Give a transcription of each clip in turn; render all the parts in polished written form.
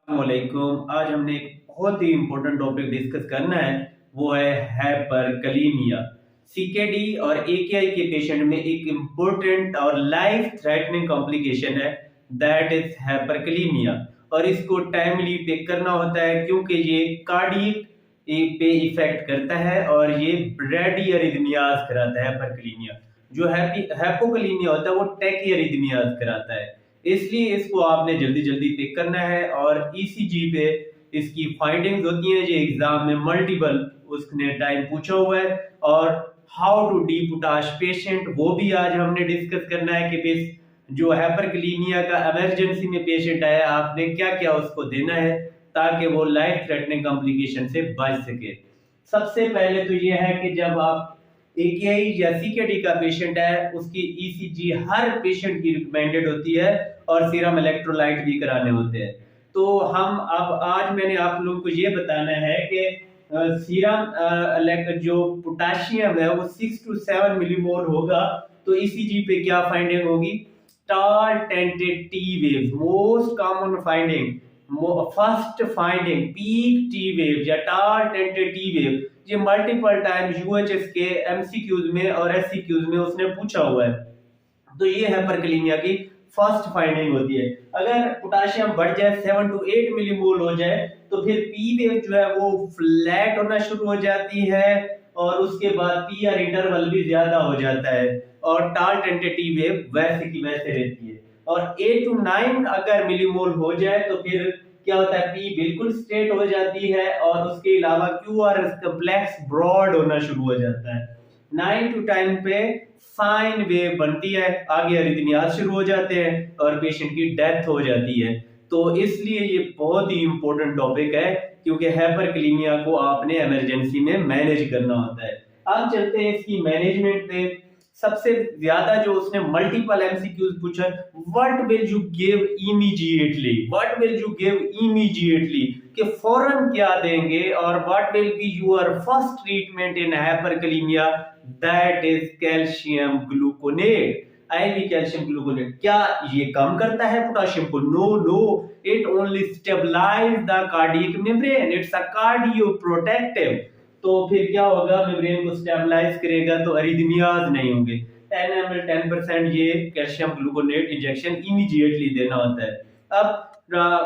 वालेकुम। आज हमने एक बहुत ही इम्पोर्टेंट टॉपिक डिस्कस करना है, वो है हाइपरकलीमिया। सीकेडी और एकेआई के पेशेंट में एक इम्पोर्टेंट और लाइफ थ्रेटनिंग कॉम्प्लिकेशन है, दैट इज हाइपरकलीमिया। और इसको टाइमली पिक करना होता है क्योंकि ये कार्डियक पे इफेक्ट करता है और ये ब्रेडियरिथमियाज कराता है। हाइपरकलीमिया जो हाइपोकलीमिया होता है वो टैकियरिथमियाज कराता है। इसलिए इसको आपने जल्दी जल्दी पिक करना है और ईसीजी पे इसकी फाइंडिंग्स होती हैं। जो एग्जाम में मल्टीपल उसने टाइम पूछा हुआ है। और हाउ टू डीपुटाश पेशेंट वो भी आज हमने डिस्कस करना है कि जो हाइपरकलीमिया का इमरजेंसी में पेशेंट आया आपने क्या क्या उसको देना है ताकि वो लाइफ थ्रेटनिंग कॉम्प्लिकेशन से बच सके। सबसे पहले तो ये है कि जब आप एकेआई या सीकेडी का पेशेंट है उसकी ईसीजी हर पेशेंट की रिकमेंडेड होती है और सीरम इलेक्ट्रोलाइट भी कराने होते हैं। तो हम अब आज मैंने आप लोगों को ये बताना है कि सीरम जो पोटाशियम है वो 6 to 7 मिलीमोल होगा तो ईसीजी पे क्या फाइंडिंग होगी। Tall tented T wave most common finding, first finding peak T wave या टाल टेंटेड टी वेव। ये मल्टीपल टाइम यूएचएस के एमसीक्यूज में और एससीक्यूज में उसने पूछा हुआ है। तो ये हाइपरकलीमिया की फर्स्ट फाइंडिंग होती है। अगर पोटाशियम बढ़ जाए 7 to 8 मिलीमोल हो जाए तो फिर पी वेव जो है वो फ्लैट होना शुरू हो जाती है और उसके बाद पीआर इंटरवल भी ज्यादा हो जाता है और टाल टेंटेटिव वेव वैसे की वैसे रहती है। और 8 to 9 अगर मिलीमोल हो जाए तो फिर क्या होता है, पी बिल्कुल स्ट्रेट हो जाती है और उसके अलावा क्यूआर कॉम्प्लेक्स ब्रॉड होना शुरू हो जाता है। 9 to 10 पे साइन वेव बनती है, आगे अरिथमियाज शुरू हो जाते हैं और पेशेंट की डेथ हो जाती है। तो इसलिए ये बहुत ही इंपॉर्टेंट टॉपिक है क्योंकि हाइपरकलीमिया को आपने इमरजेंसी में मैनेज करना होता है। अब चलते हैं इसकी मैनेजमेंट पे। सबसे ज्यादा जो उसने मल्टीपल एमसीक्यूज पूछा, what will you give immediately, what will you give immediately कि फौरन क्या देंगे और what will be your first treatment in hyperkalemia, that is calcium gluconate, IV calcium gluconate. क्या ये कम करता है पोटाशियम को? No no, it only stabilize the cardiac membrane, it's a cardio protective. तो फिर क्या होगा, मेम्ब्रेन को स्टेबलाइज करेगा तो अरिथमियाज नहीं होंगे। 10 ml 10% ये कैल्शियम ग्लूकोनेट इंजेक्शन इमीडिएटली देना होता है। अब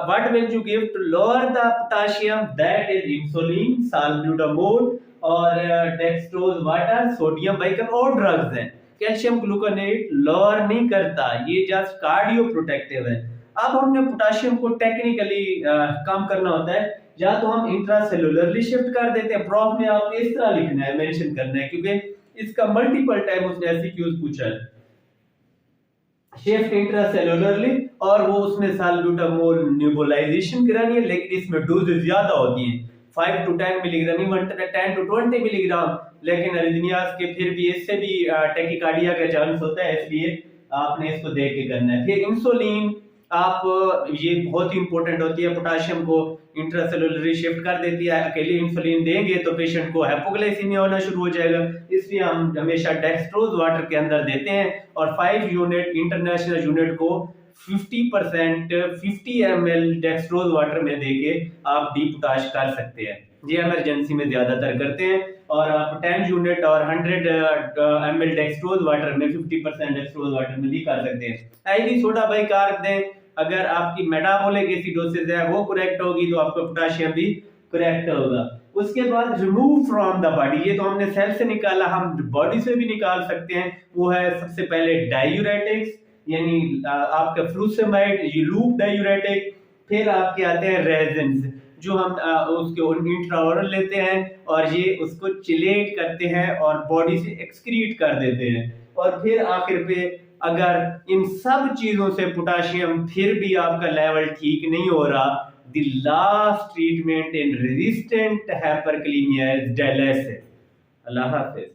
what will you give to lower the potassium, that is insulin, salbutamol और डेक्सट्रोज वाटर, सोडियम बाइकर और ड्रग्स हैं। कैल्शियम ग्लूकोनेट लोअर नहीं करता, ये जस्ट कार्डियो प्रोटेक्टिव है। अब हमने पोटाशियम को टेक्निकली कम करना होता है, या तो हम इंट्रासेलुलरली शिफ्ट कर देते हैं। प्रॉप में आपने इस तरह लिखना है, मेंशन करना है क्योंकि इसका मल्टीपल टाइम उसने एमसीक्यूज पूछा है। शिफ्ट इंट्रासेलुलरली और वो उसमें साल्ब्यूटामोल न्यूबलाइजेशन करानी है, लेकिन इसमें डोज ज्यादा होती है, 5 to 10 milligram, even 10 to 20 milligram. लेकिन अरिथमियाज के फिर भी इससे भी टैकिकार्डिया का चांस होता है, इसलिए आपने इसको देख के करना है। फिर इंसुलिन आप, ये बहुत ही इंपॉर्टेंट होती है, पोटाशियम को इंट्रासेलुलरी शिफ्ट कर देती है। अकेले इंसुलिन देंगे तो पेशेंट को हाइपोग्लाइसीमिया होना शुरू हो जाएगा, इसलिए हम हमेशा डेक्सट्रोज वाटर के अंदर देते हैं और 5 यूनिट इंटरनेशनल यूनिट को 50% 50 ml डेक्सट्रोज वाटर में देके आप डीपोटाश कर सकते हैं। ये इमरजेंसी में ज्यादातर करते हैं। और आप 10 यूनिट और 100 ml डेक्सट्रोज वाटर में 50% डेक्सट्रोज वाटर में भी कर सकते हैं। आईवी सोडा बाइकार्ब दें, अगर आपकी मेटाबॉलिक एसिडोसिस है वो करेक्ट होगी तो आपका पोटाशियम भी करेक्ट होगा। उसके बाद रिमूव फ्रॉम द बॉडी, ये तो हमने सेल से निकाला, हम बॉडी से भी निकाल सकते हैं। वो है सबसे पहले डायूरेटिक्स, यानी आपका फ्लूसेमाइड, ये लूप डायूरेटिक। फिर आपके आते हैं रेजिन्स, जो हम उसके इंट्राओरल लेते हैं और ये उसको चिलेट करते हैं और बॉडी से एक्सक्रीट कर देते हैं। और फिर आखिर पे अगर इन सब चीजों से पोटाशियम फिर भी आपका लेवल ठीक नहीं हो रहा, the last treatment in resistant hyperkalemia is dialysis. अल्लाह हाफिज।